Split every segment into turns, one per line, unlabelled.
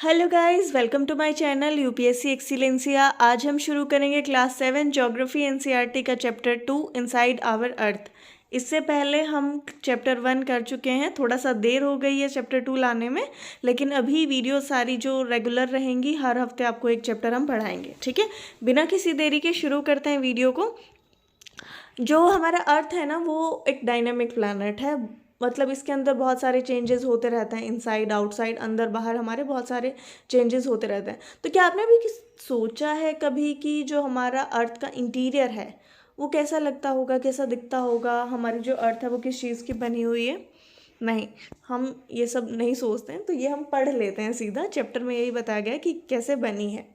Hello guys, welcome to my channel UPSC Excellencia. आज हम शुरू करेंगे क्लास 7 ज्योग्राफी एनसीईआरटी का चैप्टर 2 इनसाइड आवर अर्थ। इससे पहले हम चैप्टर 1 कर चुके हैं। थोड़ा सा देर हो गई है चैप्टर 2 लाने में, लेकिन अभी वीडियो सारी जो रेगुलर रहेंगी, हर हफ्ते आपको एक चैप्टर हम पढ़ाएंगे। ठीक है, बिना किसी देरी के शुरू करते हैं वीडियो को। जो हमारा अर्थ है ना, वो एक डायनामिक प्लैनेट है। मतलब इसके अंदर बहुत सारे चेंजेस होते रहते हैं, इनसाइड आउटसाइड, अंदर बाहर, हमारे बहुत सारे चेंजेस होते रहते हैं। तो क्या आपने भी सोचा है कभी कि जो हमारा अर्थ का इंटीरियर है वो कैसा लगता होगा, कैसा दिखता होगा? हमारी जो अर्थ है वो किस चीज़ की बनी हुई है? नहीं, हम ये सब नहीं सोचते हैं। तो ये हम पढ़ लेते हैं सीधा। चैप्टर में यही बताया गया कि कैसे बनी है।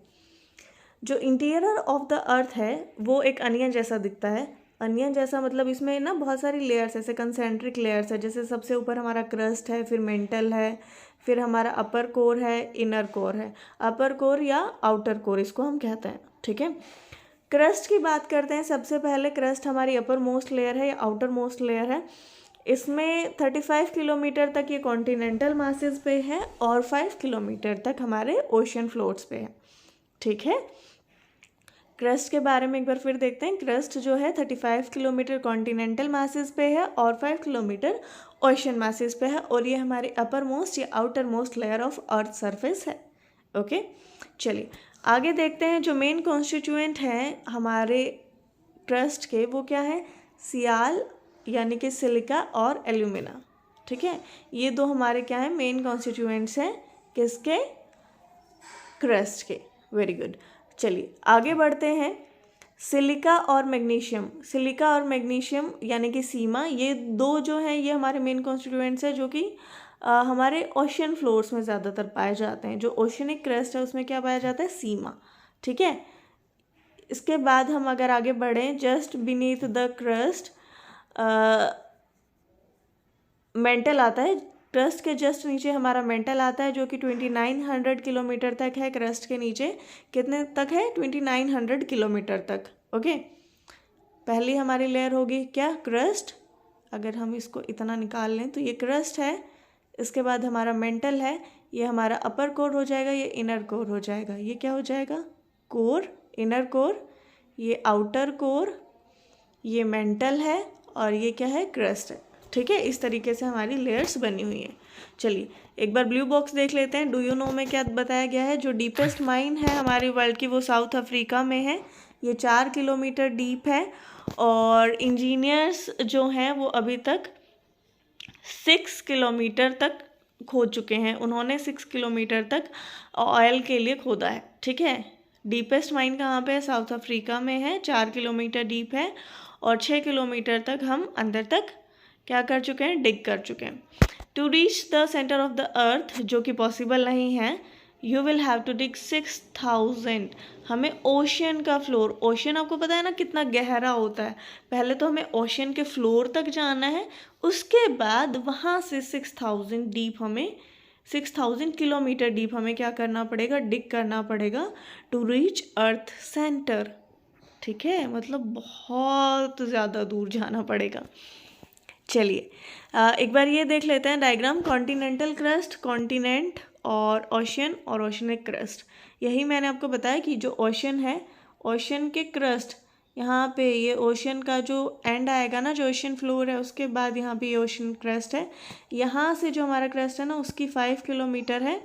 जो इंटीरियर ऑफ द अर्थ है वो एक अनियन जैसा दिखता है। अनियन जैसा मतलब इसमें ना बहुत सारी लेयर्स, ऐसे कंसेंट्रिक लेयर्स है। जैसे सबसे ऊपर हमारा क्रस्ट है, फिर मेंटल है, फिर हमारा अपर कोर है, इनर कोर है। अपर कोर या आउटर कोर इसको हम कहते हैं। ठीक है, क्रस्ट की बात करते हैं। सबसे पहले क्रस्ट हमारी अपर मोस्ट लेयर है या आउटर मोस्ट लेयर है। इसमें 35 किलोमीटर तक ये कॉन्टिनेंटल मासेस पे है और 5 किलोमीटर तक हमारे ओशन फ्लोर्स पे है। ठीक है, क्रस्ट के बारे में एक बार फिर देखते हैं। क्रस्ट जो है 35 किलोमीटर कॉन्टिनेंटल मासेस पे है और 5 किलोमीटर ओशन मासेस पे है, और ये हमारी अपर मोस्ट या outer most layer of earth surface है। ओके, चलिए आगे देखते हैं। जो मेन कॉन्स्टिट्यूएंट हैं हमारे क्रस्ट के, वो क्या है? सियाल यानी कि सिलिका और एल्यूमिना। ठीक है, ये दो हमारे क्या है? मेन कॉन्स्टिट्यूएंट्स हैं किसके? क्रस्ट के। Very good. चलिए आगे बढ़ते हैं। सिलिका और मैग्नीशियम, सिलिका और मैग्नीशियम यानी कि सीमा, ये दो जो हैं ये हमारे मेन कॉन्स्टिट्यूएंट्स हैं, जो कि हमारे ओशन फ्लोर्स में ज़्यादातर पाए जाते हैं। जो ओशनिक क्रस्ट है उसमें क्या पाया जाता है? सीमा। ठीक है, इसके बाद हम अगर आगे बढ़ें, just beneath the crust mantle आता है। क्रस्ट के जस्ट नीचे हमारा मेंटल आता है, जो कि 2900 किलोमीटर तक है। क्रस्ट के नीचे कितने तक है? 2900 किलोमीटर तक। ओके, पहली हमारी लेयर होगी क्या? क्रस्ट। अगर हम इसको इतना निकाल लें तो ये क्रस्ट है। इसके बाद हमारा मेंटल है, ये हमारा अपर कोर हो जाएगा, ये इनर कोर हो जाएगा। ये क्या हो जाएगा? कोर, इनर कोर, ये आउटर कोर, ये मेंटल है, और ये क्या है? क्रस्ट है। ठीक है, इस तरीके से हमारी लेयर्स बनी हुई हैं। चलिए एक बार ब्लू बॉक्स देख लेते हैं। डू यू नो में क्या बताया गया है? जो डीपेस्ट माइन है हमारी वर्ल्ड की वो साउथ अफ्रीका में है। ये 4 किलोमीटर डीप है, और इंजीनियर्स जो हैं वो अभी तक 6 किलोमीटर तक खोद चुके हैं। उन्होंने 6 किलोमीटर तक ऑयल के लिए खोदा है। ठीक है, डीपेस्ट माइन कहाँ पे है? साउथ अफ्रीका में है। 4 किलोमीटर डीप है, और 6 किलोमीटर तक हम अंदर तक क्या कर चुके हैं? डिग कर चुके हैं। To reach the centre of the earth, जो कि पॉसिबल नहीं है, you will have to dig 6000। हमें ओशन का फ्लोर, ओशन आपको पता है ना कितना गहरा होता है। पहले तो हमें ओशन के फ्लोर तक जाना है, उसके बाद वहाँ से 6000 डीप, हमें 6000 किलोमीटर डीप हमें क्या करना पड़ेगा? डिग करना पड़ेगा टू रीच अर्थ सेंटर। ठीक है, मतलब बहुत ज़्यादा दूर जाना पड़ेगा। चलिए एक बार ये देख लेते हैं डायग्राम। कॉन्टिनेंटल क्रस्ट, कॉन्टिनेंट और ओशन और ओशनिक क्रस्ट। यही मैंने आपको बताया कि जो ओशन है, ओशन के क्रस्ट यहाँ पे, ये ओशन का जो एंड आएगा ना, जो ओशन फ्लोर है, उसके बाद यहाँ पे ये ओशन क्रस्ट है। यहाँ से जो हमारा क्रस्ट है ना, उसकी 5 किलोमीटर है।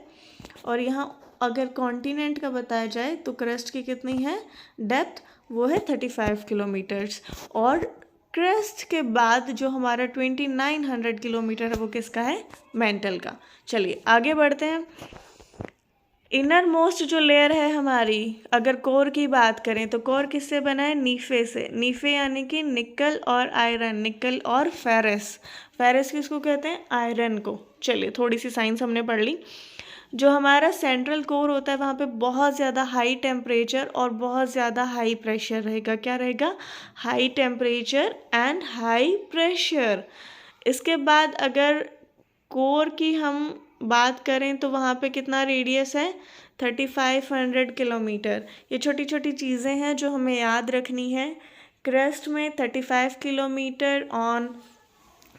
और यहाँ अगर कॉन्टिनेंट का बताया जाए तो क्रस्ट की कितनी है डेप्थ? वो है 35 किलोमीटर्स। और क्रस्ट के बाद जो हमारा 2900 किलोमीटर है वो किसका है? मेंटल का। चलिए आगे बढ़ते हैं। इनर मोस्ट जो लेयर है हमारी, अगर कोर की बात करें तो कोर किससे बना है? नीफे से। नीफे यानी कि निकल और आयरन, निकल और फेरस। फेरस किसको कहते हैं? आयरन को। चलिए थोड़ी सी साइंस हमने पढ़ ली। जो हमारा सेंट्रल कोर होता है वहाँ पे बहुत ज़्यादा हाई टेम्परेचर और बहुत ज़्यादा हाई प्रेशर रहेगा। क्या रहेगा? High temperature and high pressure. इसके बाद अगर कोर की हम बात करें तो वहाँ पे कितना रेडियस है? 3500 किलोमीटर। ये छोटी छोटी चीज़ें हैं जो हमें याद रखनी है। क्रस्ट में 35 kilometre on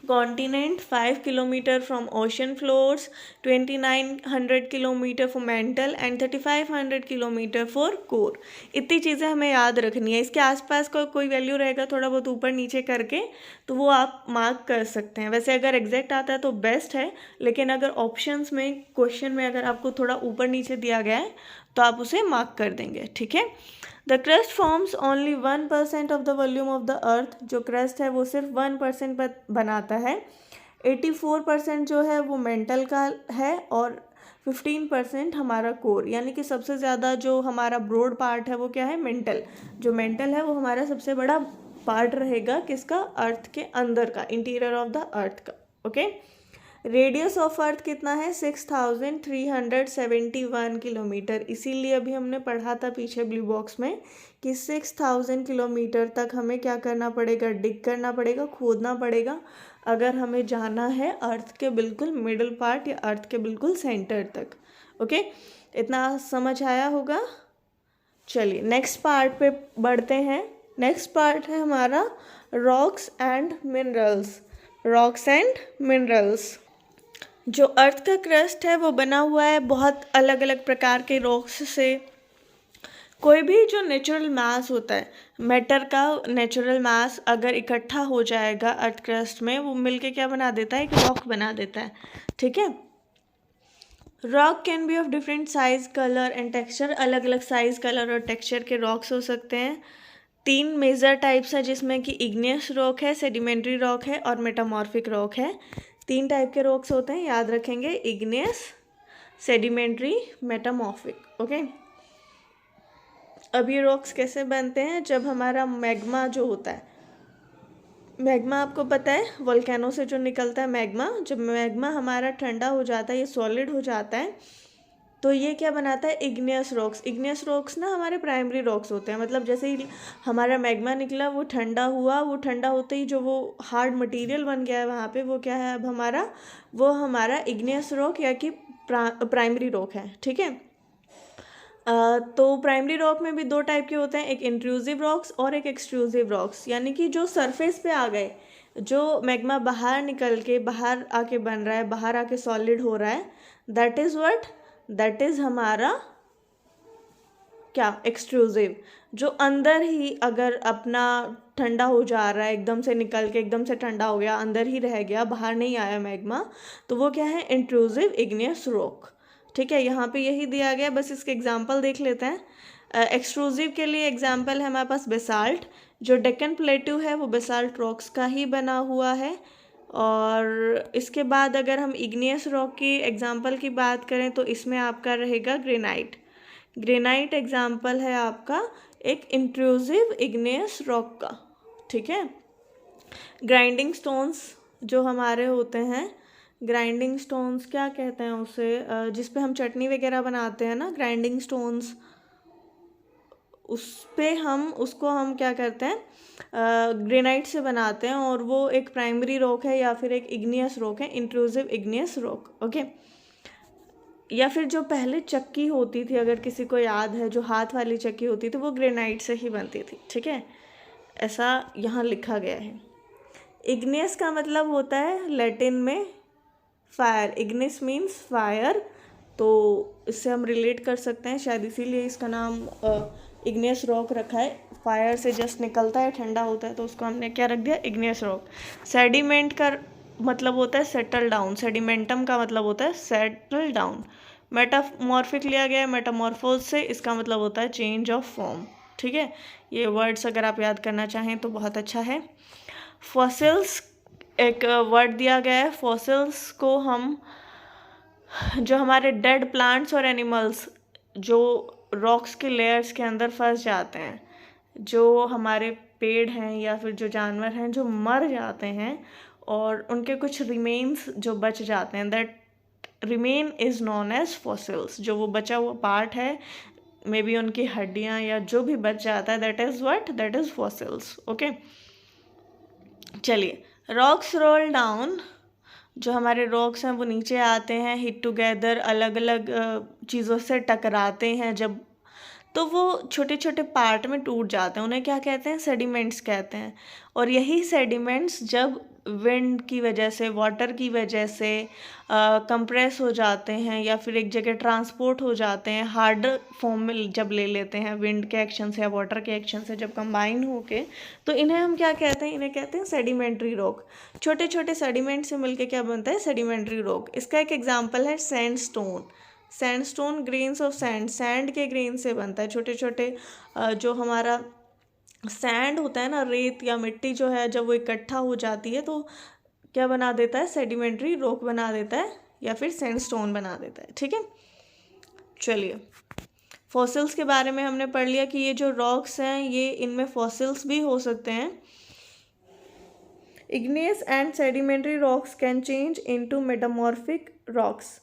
continent 5 kilometre from ocean floors, 2900 kilometre for mental and 3500 kilometre for core. इतनी चीज़ें हमें याद रखनी है। इसके आसपास का कोई वैल्यू रहेगा थोड़ा बहुत ऊपर नीचे करके तो वो आप मार्क कर सकते हैं। वैसे अगर एग्जैक्ट आता है तो बेस्ट है, लेकिन अगर ऑप्शंस में क्वेश्चन में अगर आपको थोड़ा ऊपर नीचे दिया गया है तो आप उसे मार्क कर देंगे, ठीक है। The crust forms only 1% of the volume of the earth. जो क्रस्ट है वो सिर्फ 1% बनाता है। 84% जो है वो मेंटल का है और 15% हमारा कोर, यानी कि सबसे ज़्यादा जो हमारा ब्रॉड पार्ट है वो क्या है, मेंटल। जो मेंटल है वो हमारा सबसे बड़ा पार्ट रहेगा किसका, अर्थ के अंदर का, इंटीरियर ऑफ द अर्थ का, ओके। रेडियस ऑफ अर्थ कितना है, 6371 किलोमीटर। इसीलिए अभी हमने पढ़ा था पीछे ब्लू बॉक्स में कि 6000 किलोमीटर तक हमें क्या करना पड़ेगा, डिग करना पड़ेगा, खोदना पड़ेगा, अगर हमें जाना है अर्थ के बिल्कुल मिडल पार्ट या अर्थ के बिल्कुल सेंटर तक, ओके। इतना समझ आया होगा। चलिए नेक्स्ट पार्ट पे बढ़ते हैं। नेक्स्ट पार्ट है हमारा rocks and minerals. Rocks and minerals. जो अर्थ का क्रस्ट है वो बना हुआ है बहुत अलग अलग प्रकार के रॉक्स से। कोई भी जो नेचुरल मास होता है, मैटर का नेचुरल मास अगर इकट्ठा हो जाएगा अर्थ क्रस्ट में, वो मिलके क्या बना देता है, एक रॉक बना देता है, ठीक है। Rock can be of different size, colour and texture. अलग अलग साइज, कलर और टेक्सचर के रॉक्स हो सकते हैं। 3 मेजर टाइप्स है जिसमें कि इग्नियस रॉक है, सेडिमेंट्री रॉक है और मेटामॉर्फिक रॉक है। 3 टाइप के रॉक्स होते हैं, याद रखेंगे, इग्नियस, सेडिमेंट्री, मेटामॉर्फिक, ओके। अब ये रॉक्स कैसे बनते हैं, जब हमारा मैग्मा जो होता है, मैग्मा आपको पता है वोल्केनो से जो निकलता है मैग्मा, जब मैग्मा हमारा ठंडा हो जाता है, ये सॉलिड हो जाता है, तो ये क्या बनाता है, इग्नियस रॉक्स। इग्नियस रॉक्स ना हमारे प्राइमरी रॉक्स होते हैं, मतलब जैसे ही हमारा मैग्मा निकला, वो ठंडा हुआ, वो ठंडा होते ही जो वो हार्ड मटेरियल बन गया है वहाँ पे, वो क्या है अब हमारा, वो हमारा इग्नियस रॉक या कि प्राइमरी रॉक है, ठीक है। तो प्राइमरी रॉक में भी 2 टाइप के होते हैं, एक इंट्रूसिव रॉक्स और एक एक्सट्रूसिव रॉक्स, यानी कि जो सरफेस पे आ गए, जो मैग्मा बाहर निकल के बाहर आके बन रहा है, बाहर आके सॉलिड हो रहा है, that is what, that is हमारा क्या, एक्सट्रूसिव। जो अंदर ही अगर अपना ठंडा हो जा रहा है, एकदम से निकल के एकदम से ठंडा हो गया, अंदर ही रह गया, बाहर नहीं आया मैग्मा, तो वो क्या है, इंट्रूसिव इग्नियस रॉक, ठीक है। यहाँ पे यही दिया गया, बस इसके एग्जाम्पल देख लेते हैं। एक्सट्रूसिव के लिए एग्जाम्पल है हमारे पास बेसाल्ट। जो डेक्कन प्लेट्यू है वो बेसाल्ट रॉक्स का ही बना हुआ है। और इसके बाद अगर हम इग्नियस रॉक की एग्जाम्पल की बात करें तो इसमें आपका रहेगा ग्रेनाइट। ग्रेनाइट एग्जाम्पल है आपका एक इंट्रूसिव इग्नियस रॉक का, ठीक है। ग्राइंडिंग स्टोन्स जो हमारे होते हैं, ग्राइंडिंग स्टोन्स क्या कहते हैं उसे, जिस पे हम चटनी वगैरह बनाते हैं ना, ग्राइंडिंग स्टोन्स, उस पे हम उसको हम क्या करते हैं, ग्रेनाइट से बनाते हैं, और वो एक प्राइमरी रॉक है या फिर एक इग्नियस रॉक है, इंट्रूसिव इग्नियस रॉक, ओके। या फिर जो पहले चक्की होती थी, अगर किसी को याद है, जो हाथ वाली चक्की होती थी, वो ग्रेनाइट से ही बनती थी, ठीक है, ऐसा यहाँ लिखा गया है। इग्नियस का मतलब होता है लैटिन में फायर, इग्निस मीन्स फायर, तो इससे हम रिलेट कर सकते हैं, शायद इसीलिए इसका नाम इग्नियस रॉक रखा है। फायर से जस्ट निकलता है, ठंडा होता है, तो उसको हमने क्या रख दिया, इग्नियस रॉक। सेडिमेंट का मतलब होता है सेटल डाउन, सेडिमेंटम का मतलब होता है सेटल डाउन। मेटामॉर्फिक लिया गया है मेटामॉर्फोज से, इसका मतलब होता है चेंज ऑफ फॉर्म, ठीक है। ये वर्ड्स अगर आप याद करना चाहें तो बहुत अच्छा है। फॉसिल्स एक वर्ड दिया गया है, फॉसिल्स को हम, जो हमारे डेड प्लांट्स और एनिमल्स जो रॉक्स के लेयर्स के अंदर फंस जाते हैं, जो हमारे पेड़ हैं या फिर जो जानवर हैं जो मर जाते हैं और उनके कुछ रिमेन्स जो बच जाते हैं, that remain is known as fossils. जो वो बचा हुआ पार्ट है, मे बी उनकी हड्डियाँ या जो भी बच जाता है, that is what, that is fossils, okay. चलिए, रॉक्स रोल डाउन, जो हमारे रॉक्स हैं वो नीचे आते हैं, हिट टुगेदर, अलग अलग चीज़ों से टकराते हैं जब, तो वो छोटे छोटे पार्ट में टूट जाते हैं, उन्हें क्या कहते हैं, सेडिमेंट्स कहते हैं। और यही सेडिमेंट्स जब विंड की वजह से, वाटर की वजह से कंप्रेस हो जाते हैं या फिर एक जगह ट्रांसपोर्ट हो जाते हैं, हार्डर फॉर्म में जब ले लेते हैं विंड के एक्शन से या वाटर के एक्शन से जब कंबाइन होके, तो इन्हें हम क्या कहते हैं? इन्हें कहते हैं सेडिमेंट्री रॉक। छोटे छोटे सेडिमेंट से मिलके क्या बनता है? Sedimentary rock. इसका एक एग्जाम्पल है sandstone. Sandstone grains of sand, sand के ग्रेन से बनता है। छोटे छोटे जो हमारा सैंड होता है ना, रेत या मिट्टी जो है, जब वो इकट्ठा हो जाती है तो क्या बना देता है? सेडिमेंट्री रॉक बना देता है या फिर सैंडस्टोन बना देता है। ठीक है, चलिए फॉसिल्स के बारे में हमने पढ़ लिया कि ये जो रॉक्स हैं ये इनमें फॉसिल्स भी हो सकते हैं। Igneous and sedimentary rocks can change into metamorphic rocks.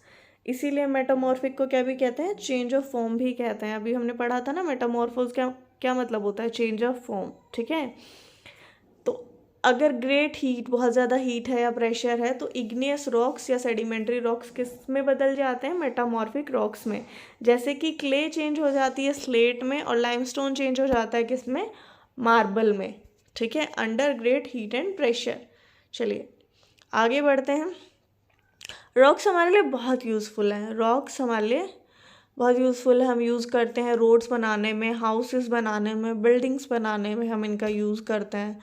इसीलिए मेटामॉर्फिक को क्या भी कहते हैं? चेंज ऑफ फॉर्म भी कहते हैं। अभी हमने पढ़ा था ना मेटामॉर्फोस क्या मतलब होता है? Change of form. ठीक है, तो अगर ग्रेट हीट, बहुत ज़्यादा हीट है या प्रेशर है, तो इग्नियस रॉक्स या सेडिमेंट्री रॉक्स किस में बदल जाते हैं? मेटामॉर्फिक रॉक्स में। जैसे कि क्ले चेंज हो जाती है स्लेट में और लाइमस्टोन चेंज हो जाता है किस में? मार्बल में। ठीक है, under great heat and pressure. चलिए आगे बढ़ते हैं। रॉक्स हमारे लिए बहुत यूज़फुल हैं। रॉक्स हमारे लिए बहुत यूज़फुल है। हम यूज़ करते हैं रोड्स बनाने में, हाउसेस बनाने में, बिल्डिंग्स बनाने में हम इनका यूज़ करते हैं।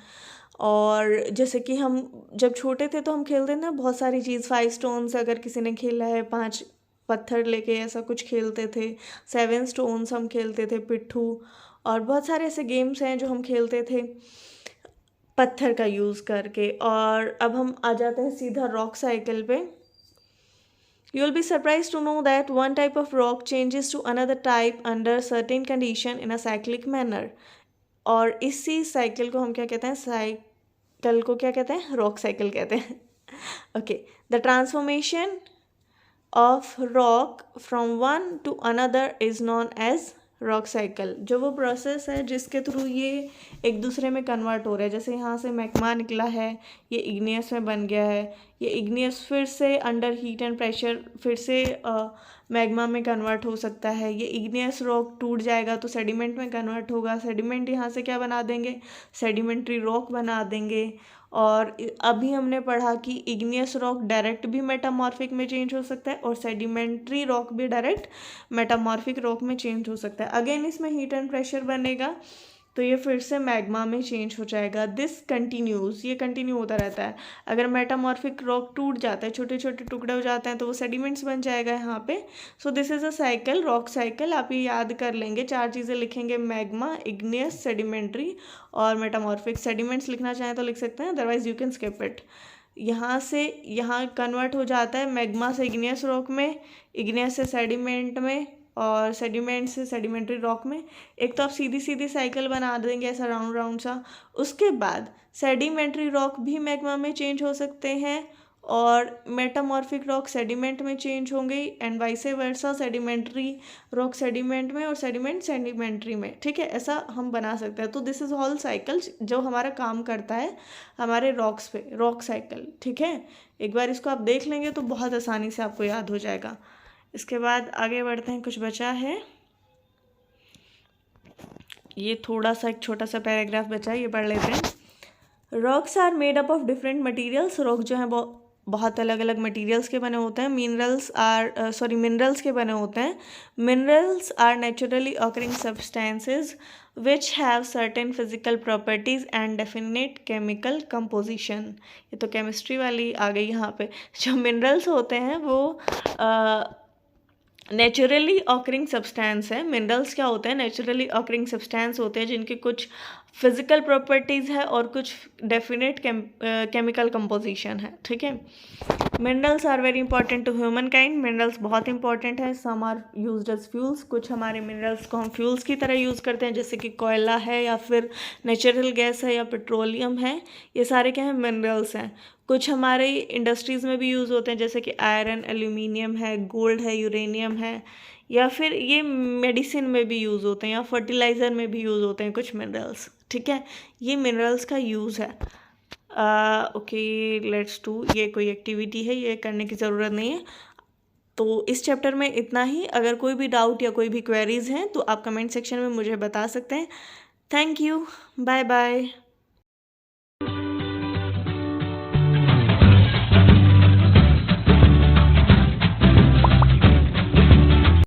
और जैसे कि हम जब छोटे थे तो हम खेलते थे बहुत सारी चीज़, 5 स्टोन्स अगर किसी ने खेला है, 5 पत्थर लेके ऐसा कुछ खेलते थे। 7 स्टोन्स हम खेलते थे, पिट्ठू, और बहुत सारे ऐसे गेम्स हैं जो हम खेलते थे पत्थर का यूज़ करके। और अब हम आ जाते हैं सीधा रॉक साइकिल पे। You will be surprised to know that one type of rock changes to another type under certain condition in a cyclic manner. और इसी साइकिल को हम क्या कहते हैं? साइकिल को क्या कहते हैं? रॉक साइकिल कहते हैं। Okay, the transformation of rock from one to another is known as rock cycle. जो वो प्रोसेस है जिसके थ्रू ये एक दूसरे में कन्वर्ट हो रहा है। जैसे यहाँ से मैग्मा निकला है, ये इग्नियस में बन गया है, ये इग्नियस फिर से अंडर हीट एंड प्रेशर फिर से मैग्मा में कन्वर्ट हो सकता है। ये इग्नियस रॉक टूट जाएगा तो सेडिमेंट में कन्वर्ट होगा। सेडिमेंट यहाँ से क्या बना देंगे? सेडिमेंट्री रॉक बना देंगे। और अभी हमने पढ़ा कि इग्नियस रॉक डायरेक्ट भी मेटामॉर्फिक में चेंज हो सकता है और सेडिमेंट्री रॉक भी डायरेक्ट मेटामॉर्फिक रॉक में चेंज हो सकता है। अगेन इसमें हीट एंड प्रेशर बनेगा तो ये फिर से मैग्मा में चेंज हो जाएगा। दिस कंटिन्यूज, ये कंटिन्यू होता रहता है। अगर मेटामॉर्फिक रॉक टूट जाता है, छोटे छोटे टुकड़े हो जाते हैं, तो वो सेडिमेंट्स बन जाएगा यहाँ पे। So this is a cycle, rock cycle. आप ये याद कर लेंगे, 4 चीज़ें लिखेंगे, मैग्मा, इग्नियस, सेडिमेंट्री और मेटामॉर्फिक। सेडिमेंट्स लिखना चाहें तो लिख सकते हैं, otherwise you can skip it. यहाँ से यहाँ कन्वर्ट हो जाता है मैग्मा से इग्नियस रॉक में, इग्नियस से सेडिमेंट में और सेडिमेंट से सेडिमेंट्री रॉक में। एक तो आप सीधी सीधी साइकिल बना देंगे ऐसा राउंड राउंड सा। उसके बाद सेडिमेंट्री रॉक भी मैग्मा में चेंज हो सकते हैं और मेटामॉर्फिक रॉक सेडिमेंट में चेंज होंगे and vice versa, sedimentary rock sediment में और सेडिमेंट सेडिमेंट्री में। ठीक है, ऐसा हम बना सकते हैं। तो दिस इज़ ऑल साइकिल जो हमारा काम करता है हमारे रॉक्स पे, रॉक साइकिल। ठीक है, एक बार इसको आप देख लेंगे तो बहुत आसानी से आपको याद हो जाएगा। इसके बाद आगे बढ़ते हैं, कुछ बचा है, ये थोड़ा सा एक छोटा सा पैराग्राफ बचा है, ये पढ़ लेते हैं। Rocks are made up of different materials. Rock जो है बहुत अलग अलग मटेरियल्स के बने होते हैं। मिनरल्स के बने होते हैं। Minerals are naturally occurring substances which have certain physical properties and definite chemical composition. ये तो केमिस्ट्री वाली आ गई यहाँ पे। जो मिनरल्स होते हैं वो नेचुरली ऑकरिंग सब्सटेंस है। मिनरल्स क्या होते हैं? नेचुरली ऑकरिंग सब्सटेंस होते हैं जिनकी कुछ फिजिकल प्रॉपर्टीज़ है और कुछ डेफिनेट केमिकल कंपोजिशन है। ठीक है, minerals are very important to human kind. Minerals बहुत इंपॉर्टेंट है। Some are used as fuels. कुछ हमारे मिनरल्स को हम फ्यूल्स की तरह यूज़ करते हैं, जैसे कि कोयला है या फिर नेचुरल गैस है या पेट्रोलियम है। ये सारे क्या हैं? मिनरल्स हैं। कुछ हमारे इंडस्ट्रीज़ में भी यूज़ होते हैं, जैसे कि आयरन, एल्यूमिनियम है, गोल्ड है, यूरेनियम है, या फिर ये मेडिसिन में भी यूज़ होते हैं या फर्टिलाइज़र में भी यूज़ होते हैं कुछ मिनरल्स। ठीक है, ये मिनरल्स का यूज़ है। Okay, let's do. ये कोई एक्टिविटी है, ये करने की ज़रूरत नहीं है। तो इस चैप्टर में इतना ही। अगर कोई भी डाउट या कोई भी क्वेरीज़ हैं तो आप कमेंट सेक्शन में मुझे बता सकते हैं। Thank you, bye bye.